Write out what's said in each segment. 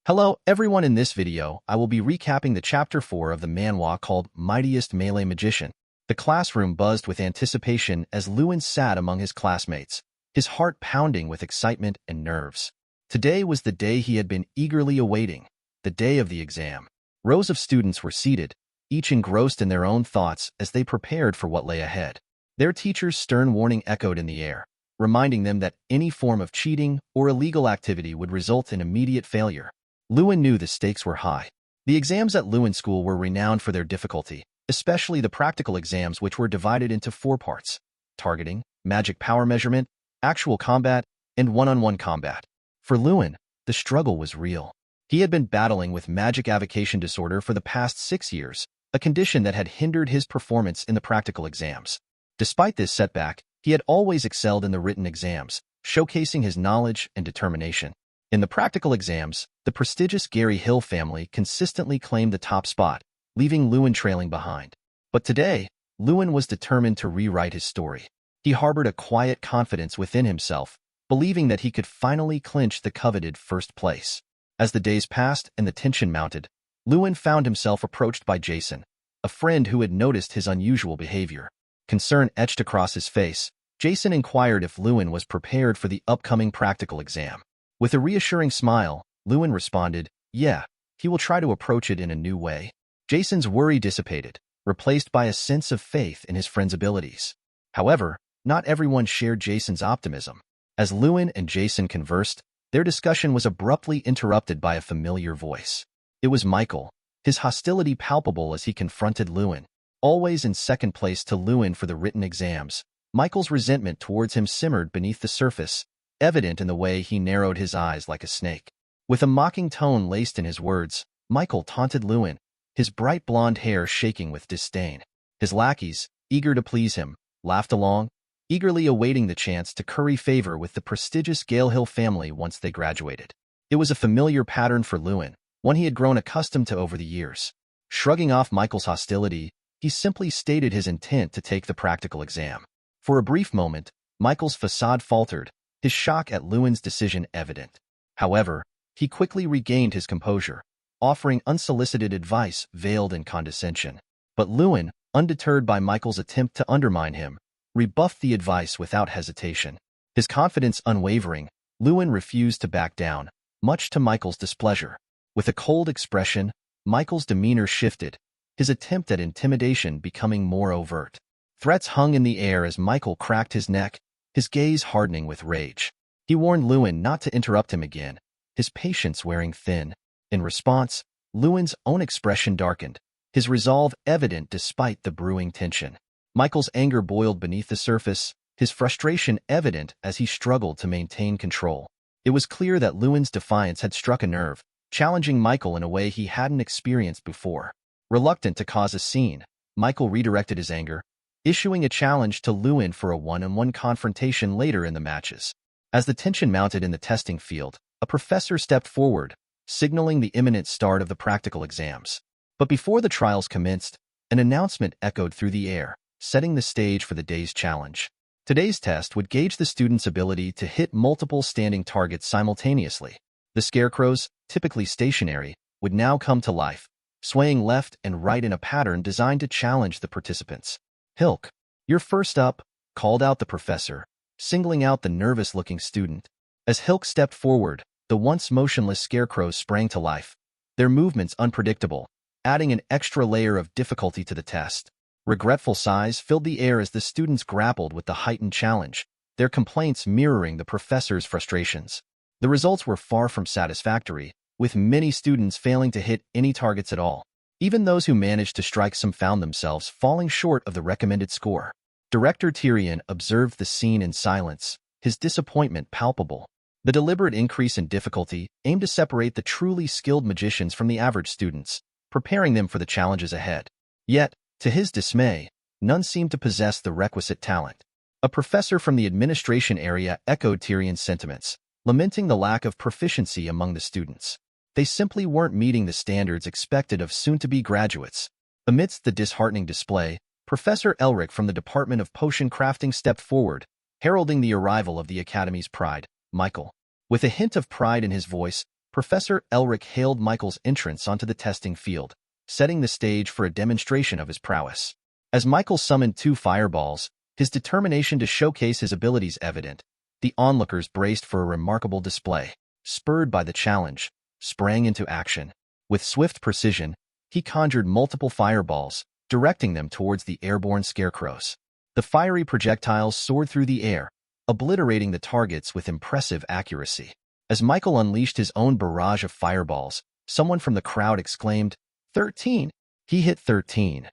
Hello everyone, in this video, I will be recapping the chapter 4 of the manhwa called Mightiest Melee Magician. The classroom buzzed with anticipation as Lewin sat among his classmates, his heart pounding with excitement and nerves. Today was the day he had been eagerly awaiting, the day of the exam. Rows of students were seated, each engrossed in their own thoughts as they prepared for what lay ahead. Their teacher's stern warning echoed in the air, reminding them that any form of cheating or illegal activity would result in immediate failure. Lewin knew the stakes were high. The exams at Lewin School were renowned for their difficulty, especially the practical exams, which were divided into 4 parts: targeting, magic power measurement, actual combat, and one-on-one combat. For Lewin, the struggle was real. He had been battling with magic avocation disorder for the past 6 years, a condition that had hindered his performance in the practical exams. Despite this setback, he had always excelled in the written exams, showcasing his knowledge and determination. In the practical exams, the prestigious Gary Hill family consistently claimed the top spot, leaving Lewin trailing behind. But today, Lewin was determined to rewrite his story. He harbored a quiet confidence within himself, believing that he could finally clinch the coveted first place. As the days passed and the tension mounted, Lewin found himself approached by Jason, a friend who had noticed his unusual behavior. Concern etched across his face, Jason inquired if Lewin was prepared for the upcoming practical exam. With a reassuring smile, Lewin responded, "Yeah, he will try to approach it in a new way." Jason's worry dissipated, replaced by a sense of faith in his friend's abilities. However, not everyone shared Jason's optimism. As Lewin and Jason conversed, their discussion was abruptly interrupted by a familiar voice. It was Michael, his hostility palpable as he confronted Lewin. Always in second place to Lewin for the written exams, Michael's resentment towards him simmered beneath the surface, evident in the way he narrowed his eyes like a snake. With a mocking tone laced in his words, Michael taunted Lewin, his bright blonde hair shaking with disdain. His lackeys, eager to please him, laughed along, eagerly awaiting the chance to curry favor with the prestigious Gale Hill family once they graduated. It was a familiar pattern for Lewin, one he had grown accustomed to over the years. Shrugging off Michael's hostility, he simply stated his intent to take the practical exam. For a brief moment, Michael's facade faltered, his shock at Lewin's decision evident. However, he quickly regained his composure, offering unsolicited advice veiled in condescension. But Lewin, undeterred by Michael's attempt to undermine him, rebuffed the advice without hesitation. His confidence unwavering, Lewin refused to back down, much to Michael's displeasure. With a cold expression, Michael's demeanor shifted, his attempt at intimidation becoming more overt. Threats hung in the air as Michael cracked his neck, his gaze hardening with rage. He warned Lewin not to interrupt him again, his patience wearing thin. In response, Lewin's own expression darkened, his resolve evident despite the brewing tension. Michael's anger boiled beneath the surface, his frustration evident as he struggled to maintain control. It was clear that Lewin's defiance had struck a nerve, challenging Michael in a way he hadn't experienced before. Reluctant to cause a scene, Michael redirected his anger, issuing a challenge to Lewin for a one-on-one confrontation later in the matches. As the tension mounted in the testing field, a professor stepped forward, signaling the imminent start of the practical exams. But before the trials commenced, an announcement echoed through the air, setting the stage for the day's challenge. Today's test would gauge the student's ability to hit multiple standing targets simultaneously. The scarecrows, typically stationary, would now come to life, swaying left and right in a pattern designed to challenge the participants. "Hilk, you're first up," called out the professor, singling out the nervous-looking student. As Hilk stepped forward, the once motionless scarecrows sprang to life, their movements unpredictable, adding an extra layer of difficulty to the test. Regretful sighs filled the air as the students grappled with the heightened challenge, their complaints mirroring the professor's frustrations. The results were far from satisfactory, with many students failing to hit any targets at all. Even those who managed to strike some found themselves falling short of the recommended score. Director Tyrion observed the scene in silence, his disappointment palpable. The deliberate increase in difficulty aimed to separate the truly skilled magicians from the average students, preparing them for the challenges ahead. Yet, to his dismay, none seemed to possess the requisite talent. A professor from the administration area echoed Tyrion's sentiments, lamenting the lack of proficiency among the students. They simply weren't meeting the standards expected of soon-to-be graduates. Amidst the disheartening display, Professor Elric from the Department of Potion Crafting stepped forward, heralding the arrival of the Academy's pride, Michael. With a hint of pride in his voice, Professor Elric hailed Michael's entrance onto the testing field, setting the stage for a demonstration of his prowess. As Michael summoned 2 fireballs, his determination to showcase his abilities evident, the onlookers braced for a remarkable display. Spurred by the challenge, sprang into action. With swift precision, he conjured multiple fireballs, directing them towards the airborne scarecrows. The fiery projectiles soared through the air, obliterating the targets with impressive accuracy. As Michael unleashed his own barrage of fireballs, someone from the crowd exclaimed, 13! He hit 13.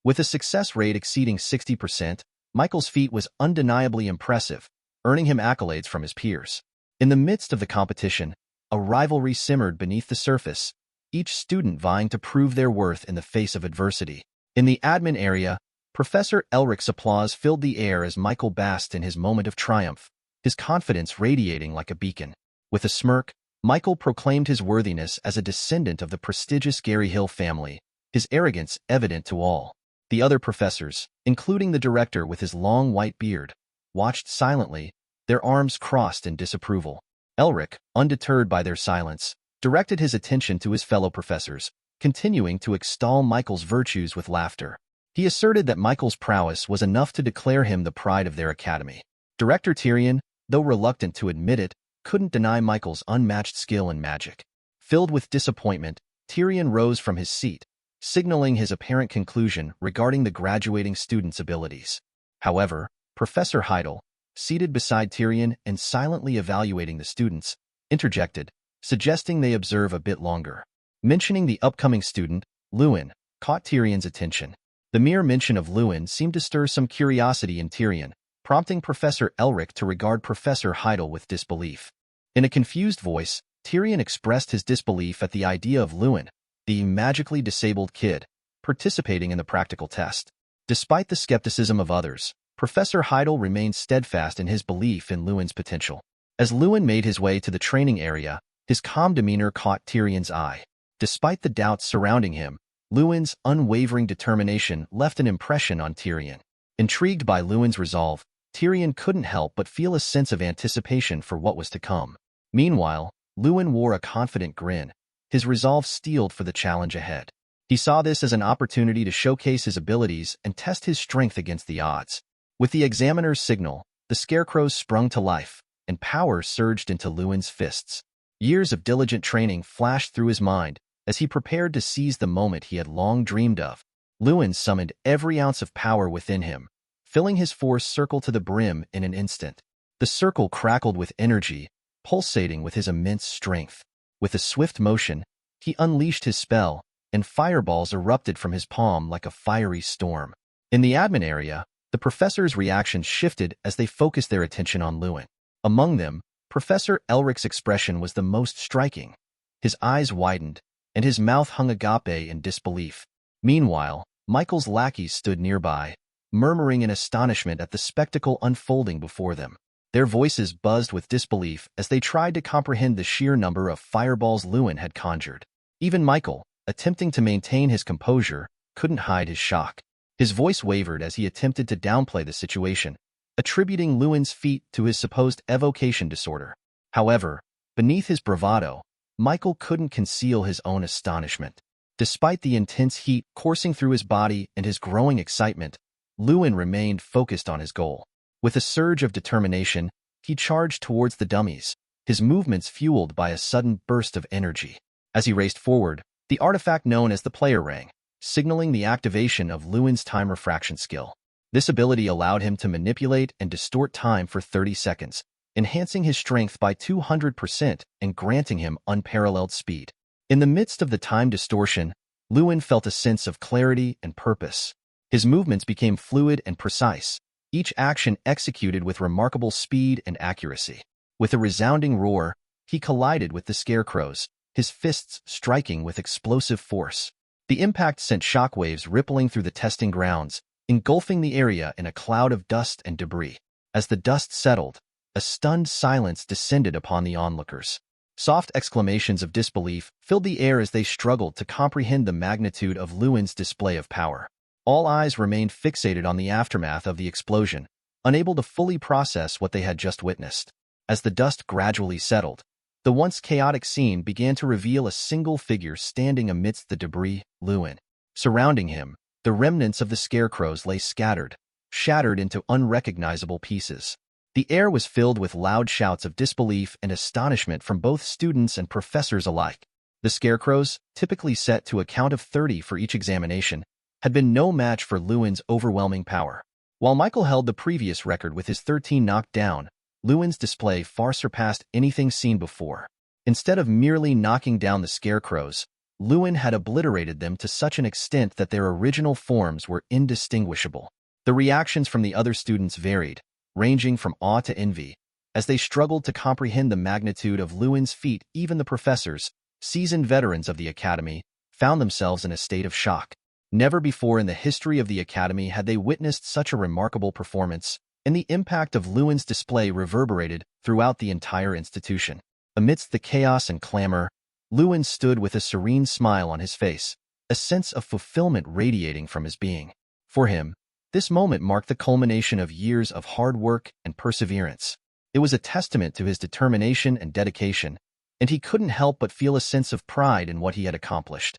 With a success rate exceeding 60%, Michael's feat was undeniably impressive, earning him accolades from his peers. In the midst of the competition, a rivalry simmered beneath the surface, each student vying to prove their worth in the face of adversity. In the admin area, Professor Elric's applause filled the air as Michael basked in his moment of triumph, his confidence radiating like a beacon. With a smirk, Michael proclaimed his worthiness as a descendant of the prestigious Gary Hill family, his arrogance evident to all. The other professors, including the director with his long white beard, watched silently, their arms crossed in disapproval. Elric, undeterred by their silence, directed his attention to his fellow professors, continuing to extol Michael's virtues with laughter. He asserted that Michael's prowess was enough to declare him the pride of their academy. Director Tyrion, though reluctant to admit it, couldn't deny Michael's unmatched skill and magic. Filled with disappointment, Tyrion rose from his seat, signaling his apparent conclusion regarding the graduating student's abilities. However, Professor Heidel, seated beside Tyrion and silently evaluating the students, interjected, suggesting they observe a bit longer. Mentioning the upcoming student, Lewin, caught Tyrion's attention. The mere mention of Lewin seemed to stir some curiosity in Tyrion, prompting Professor Elric to regard Professor Heidel with disbelief. In a confused voice, Tyrion expressed his disbelief at the idea of Lewin, the magically disabled kid, participating in the practical test. Despite the skepticism of others, Professor Heidel remained steadfast in his belief in Lewin's potential. As Lewin made his way to the training area, his calm demeanor caught Tyrion's eye. Despite the doubts surrounding him, Lewin's unwavering determination left an impression on Tyrion. Intrigued by Lewin's resolve, Tyrion couldn't help but feel a sense of anticipation for what was to come. Meanwhile, Lewin wore a confident grin, his resolve steeled for the challenge ahead. He saw this as an opportunity to showcase his abilities and test his strength against the odds. With the examiner's signal, the scarecrows sprung to life, and power surged into Lewin's fists. Years of diligent training flashed through his mind as he prepared to seize the moment he had long dreamed of. Lewin summoned every ounce of power within him, filling his force circle to the brim in an instant. The circle crackled with energy, pulsating with his immense strength. With a swift motion, he unleashed his spell, and fireballs erupted from his palm like a fiery storm. In the admin area, the professors' reactions shifted as they focused their attention on Lewin. Among them, Professor Elric's expression was the most striking. His eyes widened, and his mouth hung agape in disbelief. Meanwhile, Michael's lackeys stood nearby, murmuring in astonishment at the spectacle unfolding before them. Their voices buzzed with disbelief as they tried to comprehend the sheer number of fireballs Lewin had conjured. Even Michael, attempting to maintain his composure, couldn't hide his shock. His voice wavered as he attempted to downplay the situation, attributing Lewin's feat to his supposed evocation disorder. However, beneath his bravado, Michael couldn't conceal his own astonishment. Despite the intense heat coursing through his body and his growing excitement, Lewin remained focused on his goal. With a surge of determination, he charged towards the dummies, his movements fueled by a sudden burst of energy. As he raced forward, the artifact known as the player rang, signaling the activation of Lewin's time refraction skill. This ability allowed him to manipulate and distort time for 30 seconds, enhancing his strength by 200% and granting him unparalleled speed. In the midst of the time distortion, Lewin felt a sense of clarity and purpose. His movements became fluid and precise, each action executed with remarkable speed and accuracy. With a resounding roar, he collided with the scarecrows, his fists striking with explosive force. The impact sent shockwaves rippling through the testing grounds, engulfing the area in a cloud of dust and debris. As the dust settled, a stunned silence descended upon the onlookers. Soft exclamations of disbelief filled the air as they struggled to comprehend the magnitude of Lewin's display of power. All eyes remained fixated on the aftermath of the explosion, unable to fully process what they had just witnessed. As the dust gradually settled, The once chaotic scene began to reveal a single figure standing amidst the debris, Lewin. Surrounding him, the remnants of the scarecrows lay scattered, shattered into unrecognizable pieces. The air was filled with loud shouts of disbelief and astonishment from both students and professors alike. The scarecrows, typically set to a count of 30 for each examination, had been no match for Lewin's overwhelming power. While Michael held the previous record with his 13 knocked down, Lewin's display far surpassed anything seen before. Instead of merely knocking down the scarecrows, Lewin had obliterated them to such an extent that their original forms were indistinguishable. The reactions from the other students varied, ranging from awe to envy. As they struggled to comprehend the magnitude of Lewin's feat, even the professors, seasoned veterans of the Academy, found themselves in a state of shock. Never before in the history of the Academy had they witnessed such a remarkable performance, and the impact of Lewin's display reverberated throughout the entire institution. Amidst the chaos and clamor, Lewin stood with a serene smile on his face, a sense of fulfillment radiating from his being. For him, this moment marked the culmination of years of hard work and perseverance. It was a testament to his determination and dedication, and he couldn't help but feel a sense of pride in what he had accomplished.